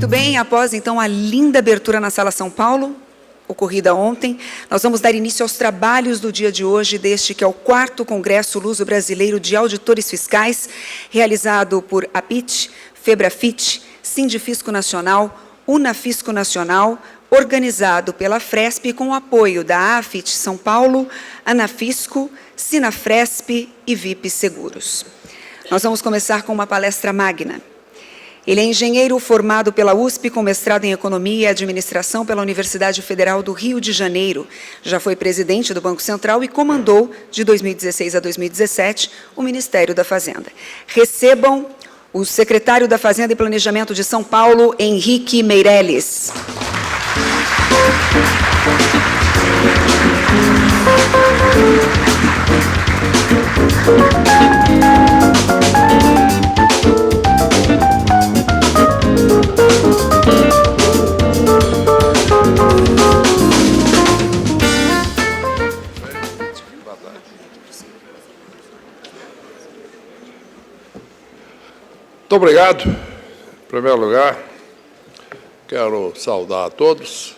Muito bem, após então a linda abertura na Sala São Paulo, ocorrida ontem, nós vamos dar início aos trabalhos do dia de hoje, deste que é o 4º Congresso Luso-Brasileiro de Auditores Fiscais, realizado por APIT, FEBRAFIT, Sindifisco Nacional, Unafisco Nacional, organizado pela Fresp com o apoio da AFIT São Paulo, Anafisco, Sinafresp e VIP Seguros. Nós vamos começar com uma palestra magna. Ele é engenheiro formado pela USP com mestrado em Economia e Administração pela Universidade Federal do Rio de Janeiro. Já foi presidente do Banco Central e comandou, de 2016 a 2017, o Ministério da Fazenda. Recebam o secretário da Fazenda e Planejamento de São Paulo, Henrique Meirelles. Muito obrigado. Em primeiro lugar, quero saudar a todos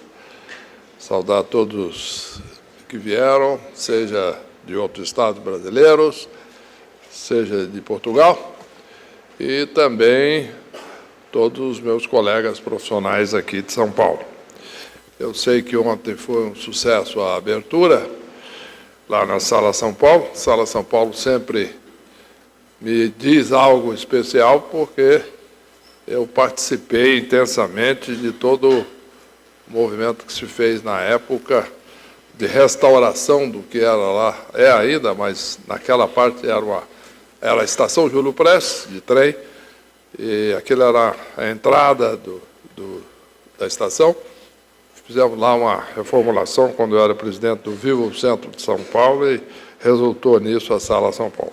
que vieram, seja de outros estados brasileiros, seja de Portugal, e também todos os meus colegas profissionais aqui de São Paulo. Eu sei que ontem foi um sucesso a abertura, lá na Sala São Paulo. Sala São Paulo sempre me diz algo especial, porque eu participei intensamente de todo o movimento que se fez na época de restauração do que era lá, é ainda, mas naquela parte era a Estação Júlio Prestes, de trem, e aquilo era a entrada da estação. Fizemos lá uma reformulação quando eu era presidente do Vivo Centro de São Paulo e resultou nisso a Sala São Paulo.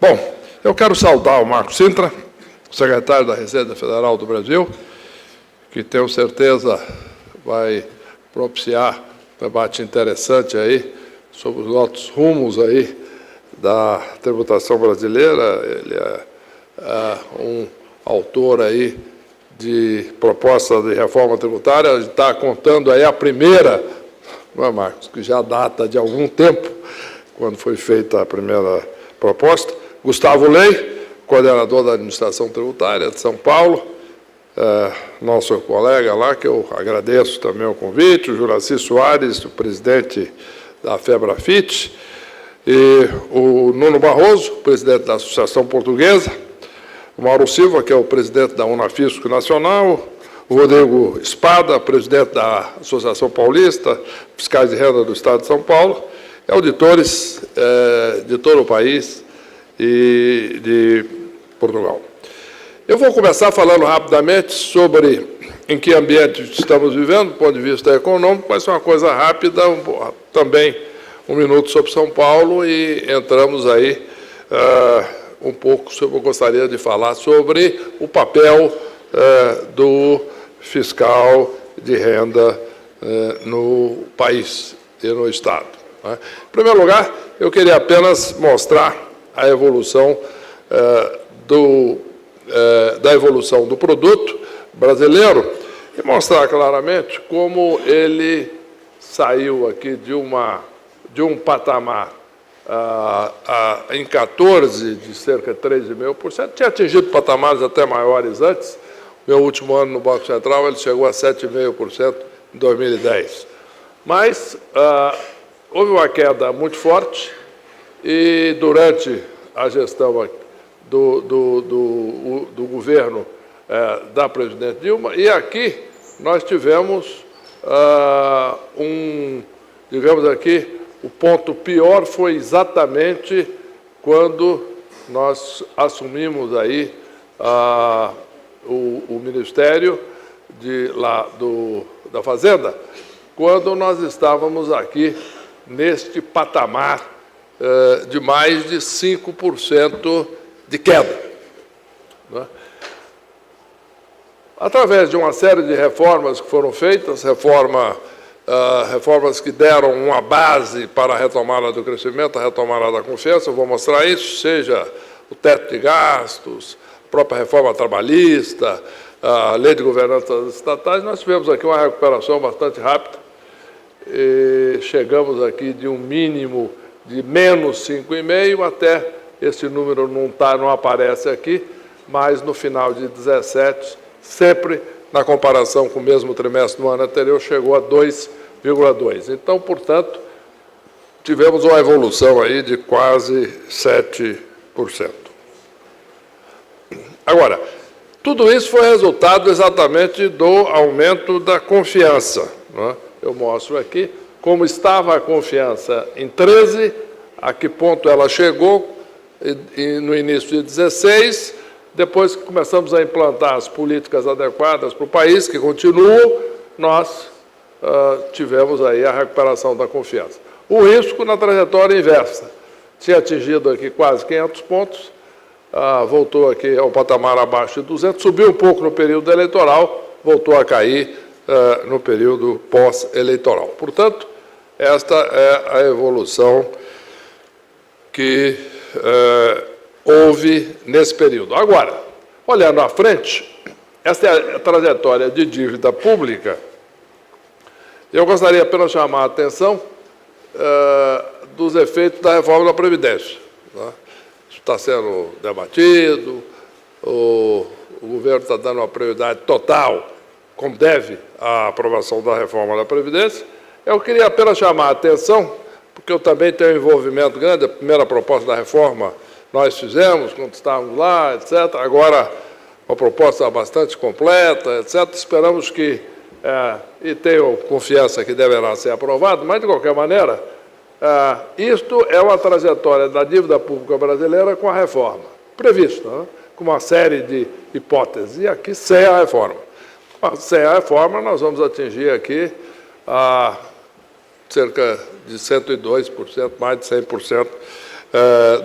Bom, eu quero saudar o Marco Sintra, secretário da Receita Federal do Brasil, que tenho certeza vai propiciar um debate interessante aí sobre os nossos rumos aí da tributação brasileira. Ele é um autor aí de proposta de reforma tributária. A gente está contando aí a primeira, não é, Marcos, que já data de algum tempo, quando foi feita a primeira proposta. Gustavo Lei, coordenador da Administração Tributária de São Paulo, nosso colega lá, que eu agradeço também o convite, o Juraci Soares, o presidente da FEBRAFIT, e o Nuno Barroso, presidente da Associação Portuguesa, o Mauro Silva, que é o presidente da Unafisco Nacional, o Rodrigo Espada, presidente da Associação Paulista, fiscais de renda do Estado de São Paulo, e auditores de todo o país e de Portugal. Eu vou começar falando rapidamente sobre em que ambiente estamos vivendo, do ponto de vista econômico, mas uma coisa rápida, também um minuto sobre São Paulo, e entramos aí um pouco sobre, eu gostaria de falar sobre o papel do fiscal de renda no país e no Estado. Né? Em primeiro lugar, eu queria apenas mostrar a evolução da evolução do produto brasileiro e mostrar claramente como ele saiu aqui de um patamar em 14 de cerca de 3,5%, tinha atingido patamares até maiores antes. Meu último ano no Banco Central ele chegou a 7,5% em 2010. Mas houve uma queda muito forte e durante a gestão do governo da presidente Dilma, e aqui nós tivemos digamos aqui, o ponto pior foi exatamente quando nós assumimos aí o Ministério da Fazenda, quando nós estávamos aqui neste patamar de mais de 5% de queda. Né? Através de uma série de reformas que foram feitas, reformas que deram uma base para a retomada do crescimento, a retomada da confiança, eu vou mostrar isso, seja o teto de gastos, a própria reforma trabalhista, a Lei de Governança das Estatais, nós tivemos aqui uma recuperação bastante rápida, e chegamos aqui de um mínimo de menos 5,5 até, esse número não aparece aqui, mas no final de 17, sempre na comparação com o mesmo trimestre do ano anterior, chegou a 2,2. Então, portanto, tivemos uma evolução aí de quase 7%. Agora, tudo isso foi resultado exatamente do aumento da confiança, não é? Eu mostro aqui como estava a confiança em 13, a que ponto ela chegou no início de 16, depois que começamos a implantar as políticas adequadas para o país, que continuam, nós tivemos aí a recuperação da confiança. O risco na trajetória inversa. Tinha atingido aqui quase 500 pontos, voltou aqui ao patamar abaixo de 200, subiu um pouco no período eleitoral, voltou a cair no período pós-eleitoral. Portanto, esta é a evolução que houve nesse período. Agora, olhando à frente, esta é a trajetória de dívida pública. Eu gostaria apenas de chamar a atenção dos efeitos da reforma da Previdência. Né? Isso está sendo debatido, o governo está dando uma prioridade total, como deve, à aprovação da reforma da Previdência. Eu queria apenas chamar a atenção, porque eu também tenho um envolvimento grande, a primeira proposta da reforma nós fizemos, quando estávamos lá, etc. Agora, uma proposta bastante completa, etc. Esperamos que, e tenho confiança que deverá ser aprovado, mas, de qualquer maneira, isto é uma trajetória da dívida pública brasileira com a reforma, prevista, né? Com uma série de hipóteses, e aqui sem a reforma. Sem a reforma, nós vamos atingir aqui cerca de 102%, mais de 100%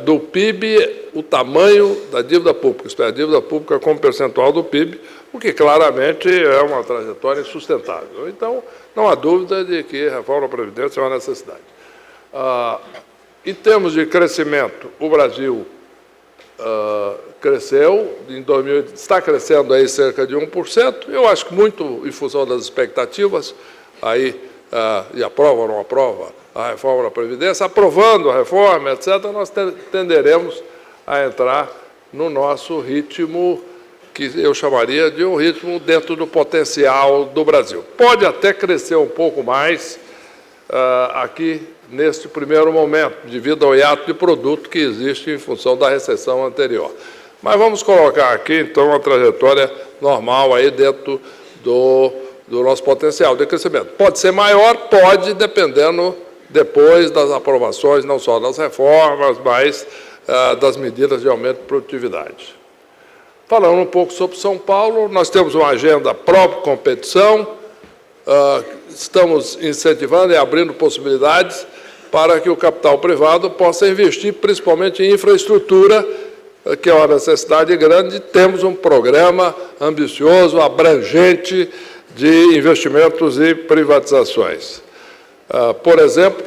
do PIB, o tamanho da dívida pública, isto é, a dívida pública como percentual do PIB, o que claramente é uma trajetória insustentável. Então, não há dúvida de que a reforma da Previdência é uma necessidade. Em termos de crescimento, o Brasil cresceu, em 2000, está crescendo aí cerca de 1%, eu acho que muito em função das expectativas, aí, e aprova ou não aprova a reforma da Previdência, aprovando a reforma, etc., nós tenderemos a entrar no nosso ritmo, que eu chamaria de um ritmo dentro do potencial do Brasil. Pode até crescer um pouco mais aqui, neste primeiro momento, devido ao hiato de produto que existe em função da recessão anterior. Mas vamos colocar aqui, então, uma trajetória normal aí dentro do nosso potencial de crescimento. Pode ser maior, pode, dependendo depois das aprovações, não só das reformas, mas das medidas de aumento de produtividade. Falando um pouco sobre São Paulo, nós temos uma agenda pró-competição, estamos incentivando e abrindo possibilidades para que o capital privado possa investir, principalmente em infraestrutura, que é uma necessidade grande. Temos um programa ambicioso, abrangente, de investimentos e privatizações. Por exemplo,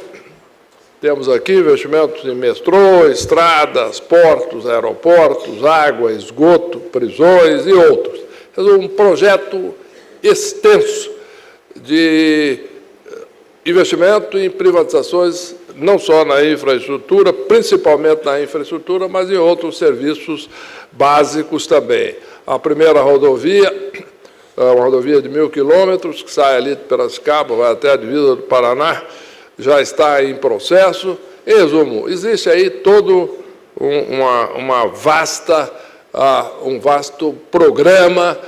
temos aqui investimentos em metrô, estradas, portos, aeroportos, água, esgoto, prisões e outros. É um projeto extenso de investimento em privatizações, não só na infraestrutura, principalmente na infraestrutura, mas em outros serviços básicos também. A primeira rodovia, uma rodovia de 1.000 quilômetros, que sai ali de Piracicaba, vai até a divisa do Paraná, já está em processo. Em resumo, existe aí todo um vasto programa,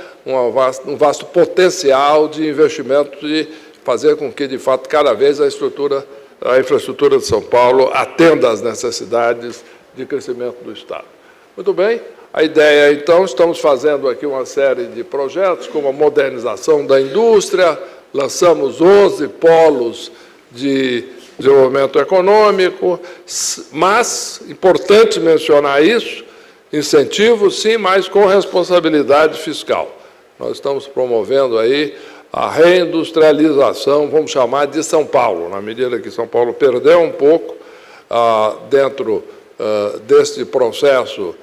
um vasto potencial de investimento de fazer com que, de fato, cada vez a infraestrutura de São Paulo atenda às necessidades de crescimento do Estado. Muito bem. A ideia, então, estamos fazendo aqui uma série de projetos, como a modernização da indústria, lançamos 11 polos de desenvolvimento econômico, mas, importante mencionar isso, incentivos, sim, mas com responsabilidade fiscal. Nós estamos promovendo aí a reindustrialização, vamos chamar de São Paulo, na medida que São Paulo perdeu um pouco dentro deste processo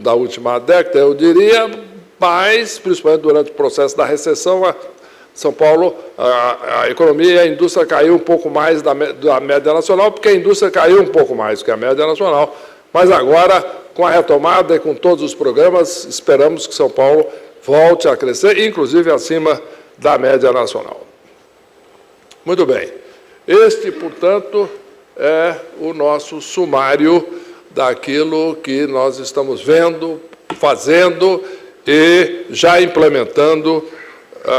da última década, eu diria, mas, principalmente durante o processo da recessão, São Paulo, a economia e a indústria caiu um pouco mais da média nacional, porque a indústria caiu um pouco mais que a média nacional, mas agora, com a retomada e com todos os programas, esperamos que São Paulo volte a crescer, inclusive acima da média nacional. Muito bem. Este, portanto, é o nosso sumário daquilo que nós estamos vendo, fazendo e já implementando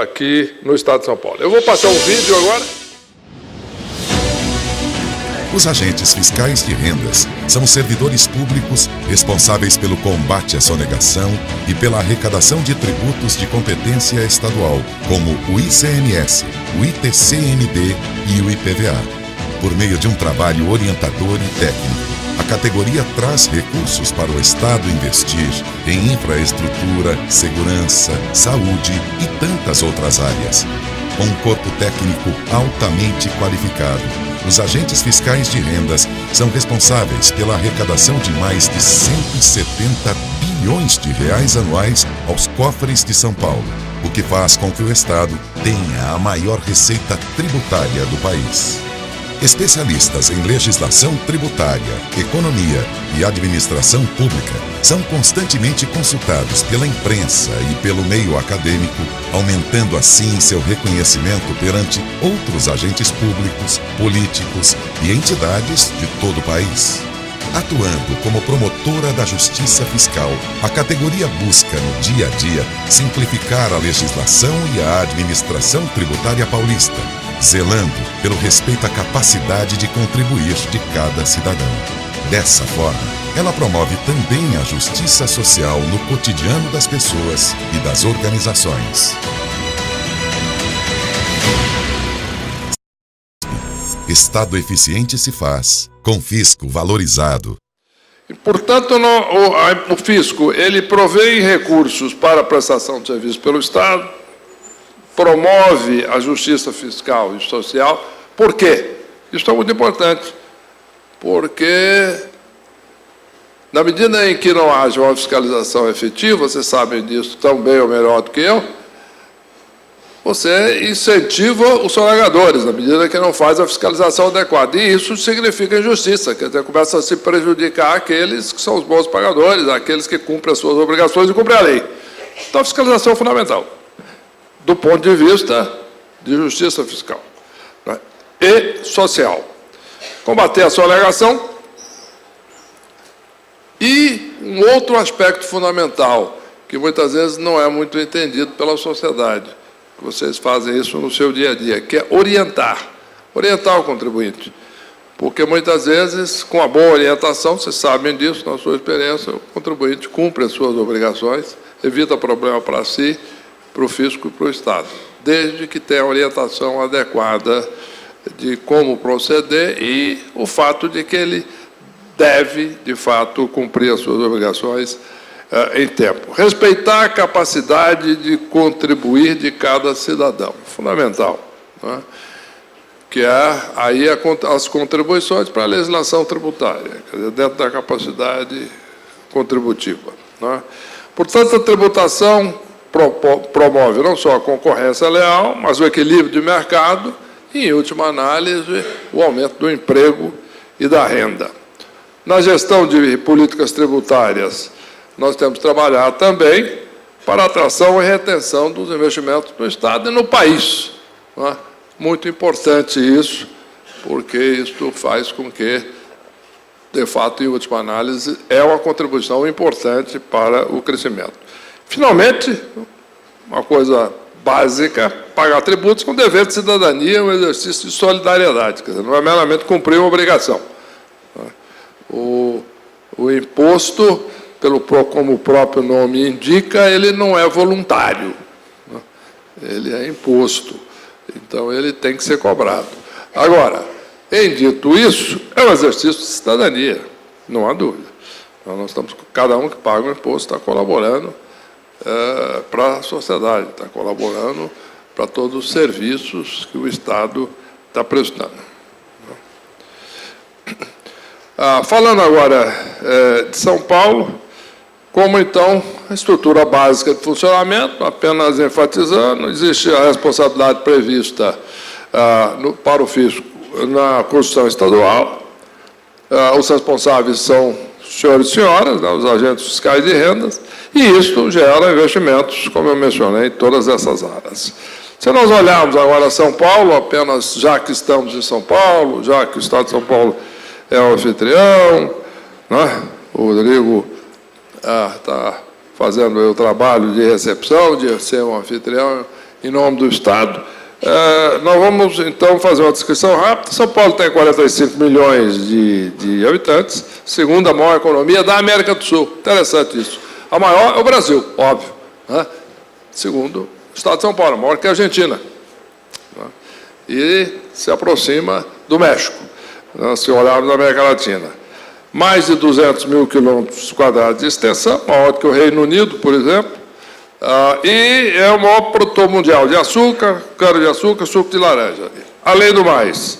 aqui no Estado de São Paulo. Eu vou passar um vídeo agora. Os agentes fiscais de rendas são servidores públicos responsáveis pelo combate à sonegação e pela arrecadação de tributos de competência estadual, como o ICMS, o ITCMD e o IPVA. Por meio de um trabalho orientador e técnico, a categoria traz recursos para o Estado investir em infraestrutura, segurança, saúde e tantas outras áreas. Com um corpo técnico altamente qualificado, os agentes fiscais de rendas são responsáveis pela arrecadação de mais de 170 bilhões de reais anuais aos cofres de São Paulo, o que faz com que o Estado tenha a maior receita tributária do país. Especialistas em legislação tributária, economia e administração pública são constantemente consultados pela imprensa e pelo meio acadêmico, aumentando assim seu reconhecimento perante outros agentes públicos, políticos e entidades de todo o país. Atuando como promotora da justiça fiscal, a categoria busca no dia a dia simplificar a legislação e a administração tributária paulista, zelando pelo respeito à capacidade de contribuir de cada cidadão. Dessa forma, ela promove também a justiça social no cotidiano das pessoas e das organizações. Estado eficiente se faz com fisco valorizado. Portanto, o fisco ele provém recursos para a prestação de serviços pelo Estado, promove a justiça fiscal e social. Por quê? Isso é muito importante, porque na medida em que não haja uma fiscalização efetiva, vocês sabem disso tão bem ou melhor do que eu, você incentiva os sonegadores, na medida que não faz a fiscalização adequada. E isso significa injustiça, quer dizer, começa a se prejudicar aqueles que são os bons pagadores, aqueles que cumprem as suas obrigações e cumprem a lei. Então, a fiscalização é fundamental, do ponto de vista de justiça fiscal, né, e social. Combater a sonegação. E um outro aspecto fundamental, que muitas vezes não é muito entendido pela sociedade, vocês fazem isso no seu dia a dia, que é orientar o contribuinte. Porque muitas vezes, com a boa orientação, vocês sabem disso, na sua experiência, o contribuinte cumpre as suas obrigações, evita problema para si, para o fisco e para o Estado, desde que tenha a orientação adequada de como proceder e o fato de que ele deve, de fato, cumprir as suas obrigações em tempo. Respeitar a capacidade de contribuir de cada cidadão, fundamental, né? Que é aí as contribuições para a legislação tributária, quer dizer, dentro da capacidade contributiva, né? Portanto, a tributação promove não só a concorrência leal, mas o equilíbrio de mercado e, em última análise, o aumento do emprego e da renda. Na gestão de políticas tributárias, nós temos que trabalhar também para a atração e retenção dos investimentos no Estado e no país, né? Muito importante isso, porque isso faz com que, de fato, em última análise, é uma contribuição importante para o crescimento. Finalmente, uma coisa básica, pagar tributos com dever de cidadania, um exercício de solidariedade, quer dizer, não é meramente cumprir uma obrigação. O imposto, como o próprio nome indica, ele não é voluntário, né? Ele é imposto, então ele tem que ser cobrado. Agora, em dito isso, é um exercício de cidadania, não há dúvida. Então, nós estamos, cada um que paga o imposto está colaborando para a sociedade, está colaborando para todos os serviços que o Estado está prestando. Falando agora de São Paulo, como então a estrutura básica de funcionamento, apenas enfatizando, existe a responsabilidade prevista para o fisco na Constituição Estadual. Os responsáveis são senhores e senhoras, né, os agentes fiscais de rendas, e isso gera investimentos, como eu mencionei, em todas essas áreas. Se nós olharmos agora São Paulo, apenas já que estamos em São Paulo, já que o Estado de São Paulo é o anfitrião, né, o Rodrigo está fazendo o trabalho de recepção, de ser um anfitrião em nome do Estado. Nós vamos, então, fazer uma descrição rápida. São Paulo tem 45 milhões de habitantes, segunda maior economia da América do Sul. Interessante isso. A maior é o Brasil, óbvio, né? Segundo, o Estado de São Paulo, maior que a Argentina. Né? E se aproxima do México, né, se olharmos na América Latina. Mais de 200 mil quilômetros quadrados de extensão, maior que o Reino Unido, por exemplo, e é o maior produtor mundial de açúcar, cana-de-açúcar, suco de laranja. Além do mais,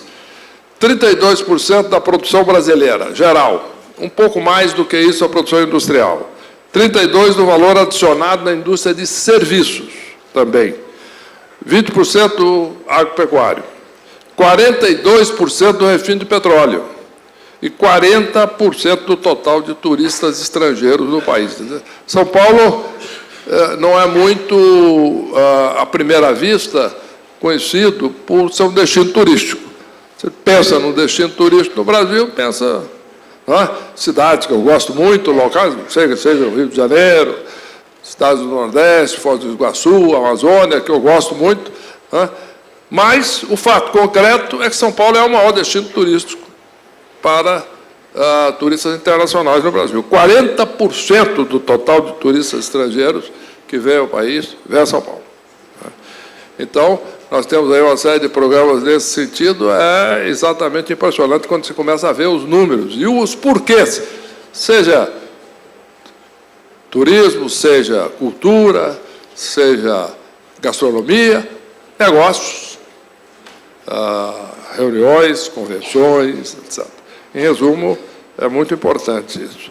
32% da produção brasileira, geral, um pouco mais do que isso a produção industrial. 32% do valor adicionado na indústria de serviços, também. 20% do agropecuário. 42% do refino de petróleo. E 40% do total de turistas estrangeiros no país. São Paulo não é muito, à primeira vista, conhecido por ser um destino turístico. Você pensa no destino turístico no Brasil, pensa, né, cidades que eu gosto muito, locais, seja o Rio de Janeiro, cidades do Nordeste, Foz do Iguaçu, Amazônia, que eu gosto muito, né, mas o fato concreto é que São Paulo é o maior destino turístico para turistas internacionais no Brasil. 40% do total de turistas estrangeiros que vêm ao país vêm a São Paulo. Então, nós temos aí uma série de programas nesse sentido, é exatamente impressionante quando se começa a ver os números e os porquês, seja turismo, seja cultura, seja gastronomia, negócios, reuniões, convenções, etc. Em resumo, é muito importante isso.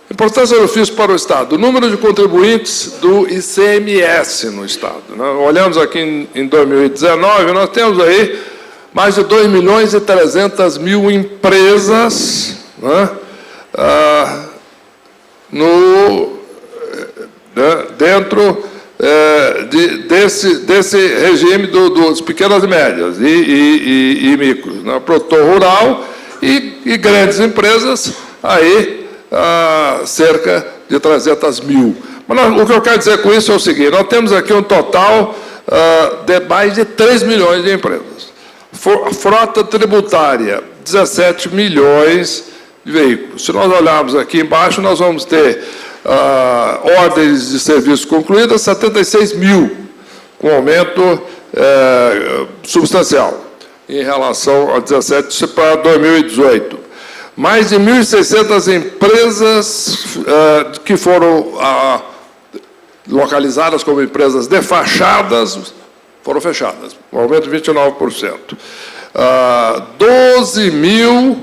Importância do fisco para o Estado. O número de contribuintes do ICMS no Estado. Nós olhamos aqui em 2019, nós temos aí mais de 2.300.000 empresas, né, dentro desse regime dos pequenas e médias e micros, né, produtor rural e grandes empresas, aí cerca de 300.000. Mas o que eu quero dizer com isso é o seguinte, nós temos aqui um total de mais de 3 milhões de empresas. Frota tributária, 17 milhões de veículos. Se nós olharmos aqui embaixo, nós vamos ter ordens de serviço concluídas, 76 mil, com aumento substancial em relação a 17 para 2018. Mais de 1.600 empresas que foram localizadas como empresas defachadas foram fechadas, um aumento de 29%. 12 mil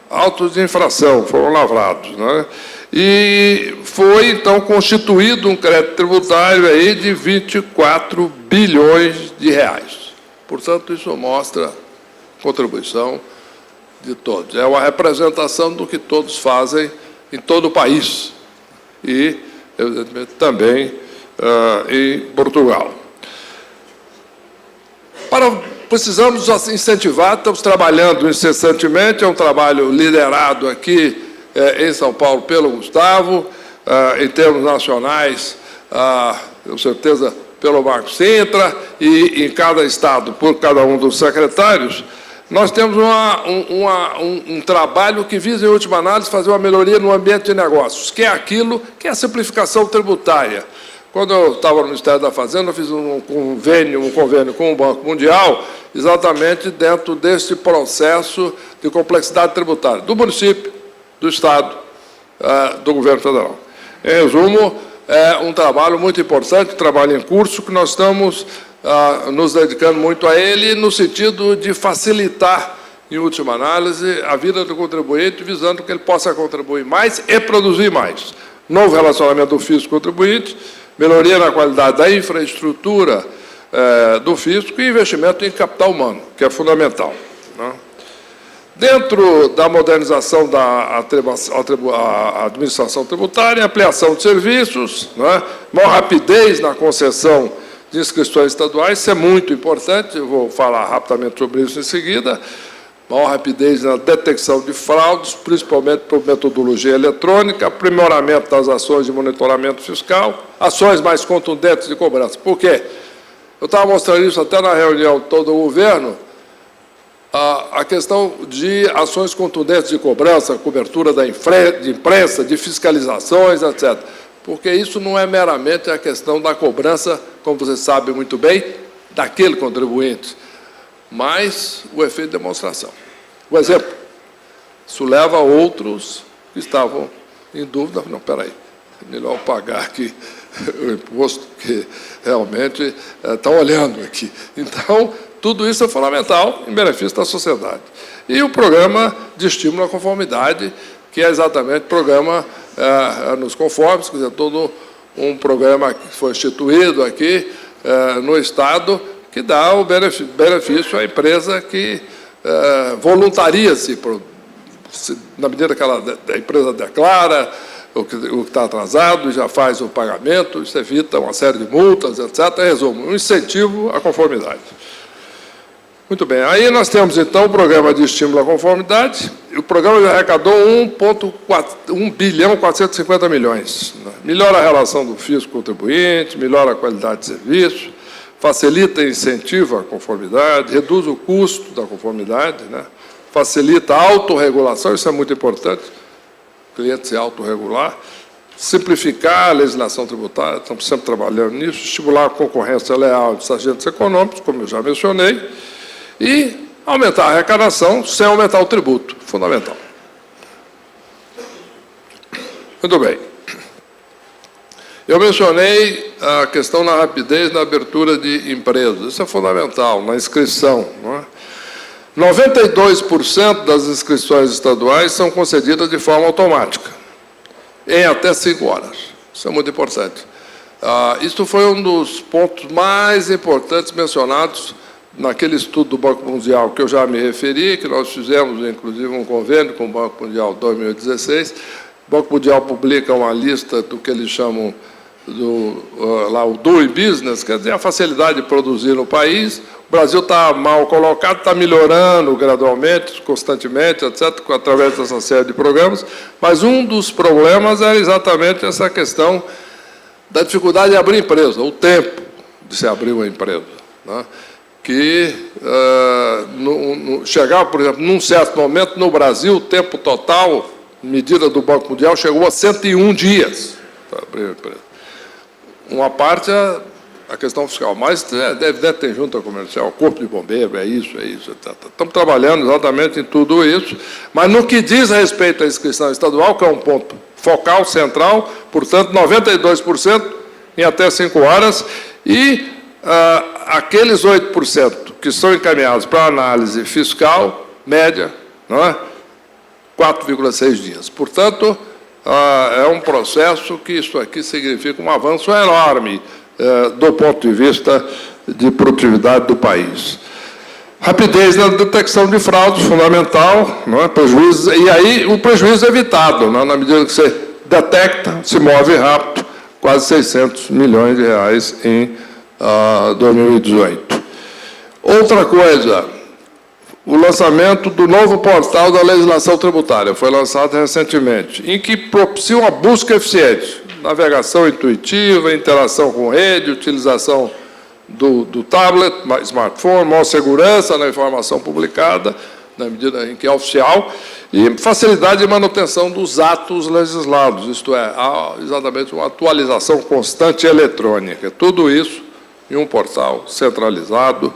autos de infração foram lavrados, né? E foi, então, constituído um crédito tributário aí de 24 bilhões de reais. Portanto, isso mostra a contribuição de todos. É uma representação do que todos fazem em todo o país e, evidentemente, também em Portugal. Precisamos incentivar, estamos trabalhando incessantemente, é um trabalho liderado aqui em São Paulo pelo Gustavo, em termos nacionais, com certeza, pelo Marco Sintra, e em cada estado, por cada um dos secretários. Nós temos um trabalho que visa, em última análise, fazer uma melhoria no ambiente de negócios, que é aquilo que é a simplificação tributária. Quando eu estava no Ministério da Fazenda, eu fiz um convênio com o Banco Mundial, exatamente dentro desse processo de complexidade tributária, do município, do Estado, do Governo Federal. Em resumo, é um trabalho muito importante, trabalho em curso, que nós estamos nos dedicando muito a ele, no sentido de facilitar, em última análise, a vida do contribuinte, visando que ele possa contribuir mais e produzir mais. novo relacionamento do fisco com o contribuinte, melhoria na qualidade da infraestrutura do fisco e investimento em capital humano, que é fundamental, né? Dentro da modernização da administração tributária, ampliação de serviços, né? Maior rapidez na concessão de inscrições estaduais, isso é muito importante, eu vou falar rapidamente sobre isso em seguida. Maior rapidez na detecção de fraudes, principalmente por metodologia eletrônica, aprimoramento das ações de monitoramento fiscal, ações mais contundentes de cobrança. Por quê? Eu estava mostrando isso até na reunião de todo o governo, a questão de ações contundentes de cobrança, cobertura de imprensa, de fiscalizações, etc. Porque isso não é meramente a questão da cobrança, como você sabe muito bem, daquele contribuinte, mas o efeito de demonstração. Por exemplo, isso leva a outros que estavam em dúvida, não, espera aí, é melhor pagar aqui o imposto que realmente estão olhando aqui. Então, tudo isso é fundamental em benefício da sociedade. E o programa de estímulo à conformidade, que é exatamente o programa nos conformes, quer dizer, todo um programa que foi instituído aqui no Estado, que dá o benefício à empresa que voluntaria-se, na medida que a empresa declara o que está atrasado e já faz o pagamento, isso evita uma série de multas, etc. Resumo, um incentivo à conformidade. Muito bem, aí nós temos, então, o programa de estímulo à conformidade. O programa já arrecadou 1,450 bilhões. Melhora a relação do fisco contribuinte, melhora a qualidade de serviço, facilita e incentiva a conformidade, reduz o custo da conformidade, né? Facilita a autorregulação, isso é muito importante, o cliente se autorregular, simplificar a legislação tributária, estamos sempre trabalhando nisso, estimular a concorrência leal dos agentes econômicos, como eu já mencionei, e aumentar a arrecadação sem aumentar o tributo, fundamental. Muito bem. Eu mencionei a questão da rapidez na abertura de empresas. Isso é fundamental, na inscrição. Não é? 92% das inscrições estaduais são concedidas de forma automática, em até 5 horas. Isso é muito importante. Isso foi um dos pontos mais importantes mencionados naquele estudo do Banco Mundial que eu já me referi, que nós fizemos, inclusive, um convênio com o Banco Mundial em 2016. O Banco Mundial publica uma lista do que eles chamam o Doing Business, quer dizer, a facilidade de produzir no país. O Brasil está mal colocado, está melhorando gradualmente, constantemente, etc., através dessa série de programas, mas um dos problemas é exatamente essa questão da dificuldade de abrir empresa, o tempo de se abrir uma empresa, né? Que chegar, por exemplo, num certo momento, no Brasil, o tempo total, medida do Banco Mundial, chegou a 101 dias para abrir a empresa. Uma parte é a questão fiscal, mas deve ter junta comercial, corpo de bombeiro, é isso, etc. Estamos trabalhando exatamente em tudo isso, mas no que diz respeito à inscrição estadual, que é um ponto focal, central, portanto, 92% em até 5 horas, e aqueles 8% que são encaminhados para análise fiscal, média, não é? 4,6 dias. Portanto, é um processo que isso aqui significa um avanço enorme do ponto de vista de produtividade do país. Rapidez na detecção de fraudes, fundamental, não é? Prejuízos, e aí o prejuízo é evitado, não é? Na medida que você detecta, se move rápido, quase 600 milhões de reais em 2018. Outra coisa, o lançamento do novo portal da legislação tributária, foi lançado recentemente, em que propicia uma busca eficiente, navegação intuitiva, interação com rede, utilização do tablet, smartphone, maior segurança na informação publicada, na medida em que é oficial, e facilidade de manutenção dos atos legislados, isto é, exatamente uma atualização constante eletrônica. Tudo isso em um portal centralizado,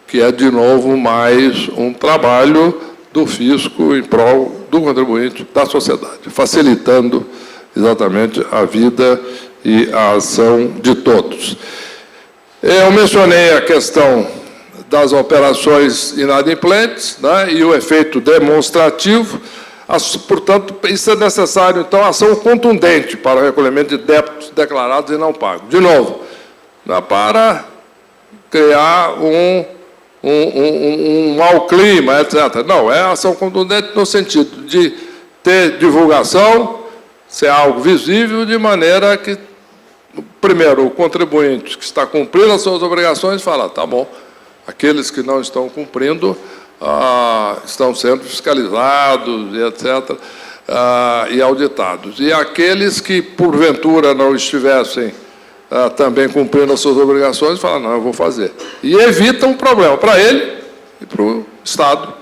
que é, de novo, mais um trabalho do fisco em prol do contribuinte, da sociedade, facilitando exatamente a vida e a ação de todos. Eu mencionei a questão das operações inadimplentes, né, e o efeito demonstrativo. Portanto, isso é necessário, então, ação contundente para o recolhimento de débitos declarados e não pagos. De novo, não é para criar um mau clima, etc. Não, é ação contundente no sentido de ter divulgação, ser algo visível, de maneira que, primeiro, o contribuinte que está cumprindo as suas obrigações fala, tá bom, aqueles que não estão cumprindo estão sendo fiscalizados, e etc., e auditados. E aqueles que, porventura, não estivessem também cumprindo as suas obrigações, falam, não, eu vou fazer. E evitam um problema para ele, e para o Estado,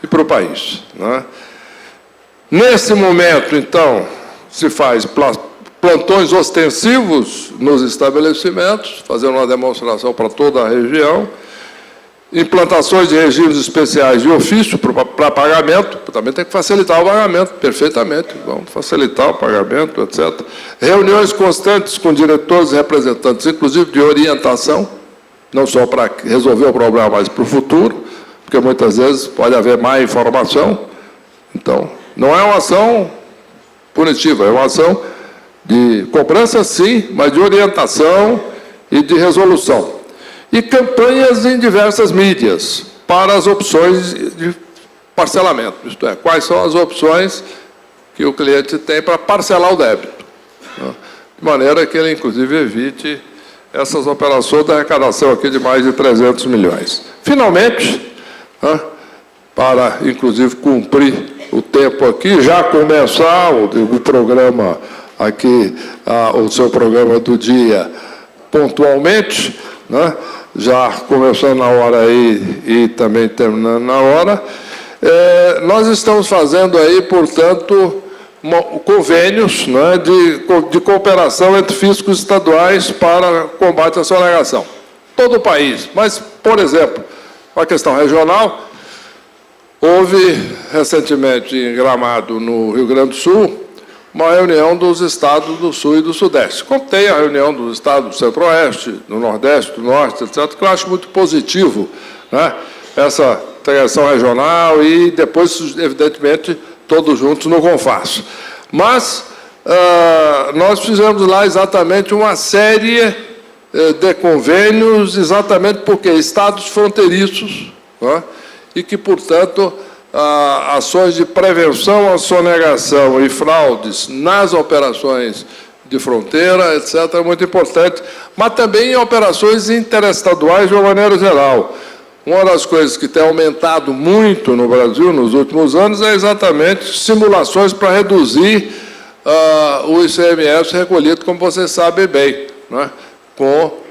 e para o país. Né? Nesse momento, então, se faz plantões ostensivos nos estabelecimentos, fazendo uma demonstração para toda a região, implantações de regimes especiais de ofício para pagamento, também tem que facilitar o pagamento, perfeitamente, vamos facilitar o pagamento, etc. Reuniões constantes com diretores e representantes, inclusive de orientação, não só para resolver o problema, mas para o futuro, porque muitas vezes pode haver má informação. Então, não é uma ação punitiva, é uma ação de cobrança, sim, mas de orientação e de resolução. E campanhas em diversas mídias para as opções de parcelamento, isto é, quais são as opções que o cliente tem para parcelar o débito, né? De maneira que ele, inclusive, evite essas operações da arrecadação aqui de mais de 300 milhões. Finalmente, né, para, inclusive, cumprir o tempo aqui, já começar o programa aqui, o seu programa do dia pontualmente, né, já começando na hora aí e também terminando na hora, nós estamos fazendo aí, portanto, convênios, né, de cooperação entre fiscos estaduais para combate à sonegação. Todo o país, mas, por exemplo, a questão regional, houve recentemente em Gramado, no Rio Grande do Sul, uma reunião dos estados do Sul e do Sudeste. Como tem a reunião dos estados do Centro-Oeste, do Nordeste, do Norte, etc., que eu acho muito positivo, né, essa integração regional e depois, evidentemente, todos juntos no CONFAS. Mas nós fizemos lá exatamente uma série de convênios, exatamente porque estados fronteiriços, né, e que, portanto, ações de prevenção à sonegação e fraudes nas operações de fronteira, etc., é muito importante, mas também em operações interestaduais de uma maneira geral. Uma das coisas que tem aumentado muito no Brasil nos últimos anos é exatamente simulações para reduzir o ICMS recolhido, como vocês sabem bem, né, com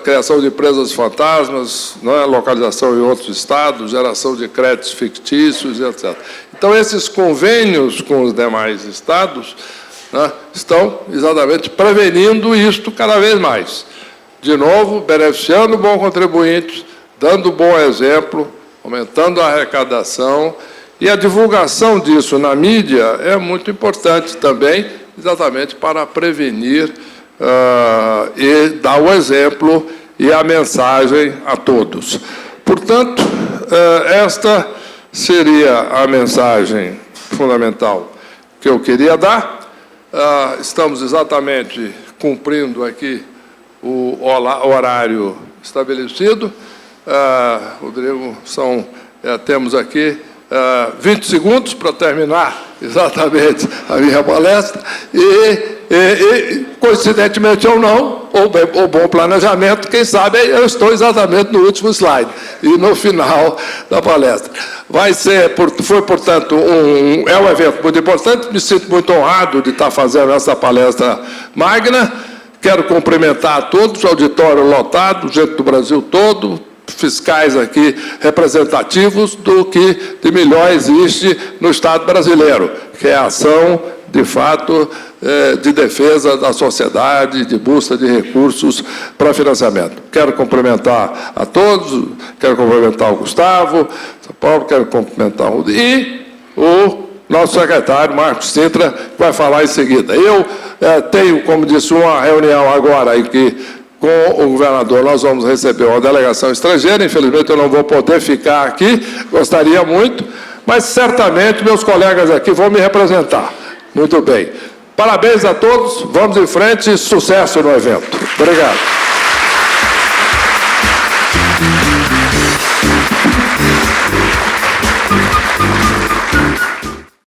criação de empresas fantasmas, né, localização em outros estados, geração de créditos fictícios, etc. Então, esses convênios com os demais estados, né, estão exatamente prevenindo isto cada vez mais. De novo, beneficiando o bom contribuinte, dando bom exemplo, aumentando a arrecadação, e a divulgação disso na mídia é muito importante também, exatamente para prevenir e dar o exemplo e a mensagem a todos. Portanto, esta seria a mensagem fundamental que eu queria dar. Estamos exatamente cumprindo aqui o horário estabelecido. Rodrigo, temos aqui 20 segundos para terminar exatamente a minha palestra e coincidentemente ou não, ou bom planejamento, quem sabe eu estou exatamente no último slide e no final da palestra. Foi, portanto, um evento muito importante, me sinto muito honrado de estar fazendo essa palestra magna, quero cumprimentar a todos, o auditório lotado, gente do Brasil todo, fiscais aqui representativos do que de melhor existe no Estado brasileiro, que é a ação, de fato, de defesa da sociedade, de busca de recursos para financiamento. Quero cumprimentar a todos, quero cumprimentar o Gustavo, São Paulo, quero cumprimentar e o nosso secretário, Marcos Sintra, que vai falar em seguida. Eu tenho, como disse, uma reunião agora em que com o governador nós vamos receber uma delegação estrangeira, infelizmente eu não vou poder ficar aqui, gostaria muito, mas certamente meus colegas aqui vão me representar. Muito bem. Parabéns a todos, vamos em frente e sucesso no evento. Obrigado.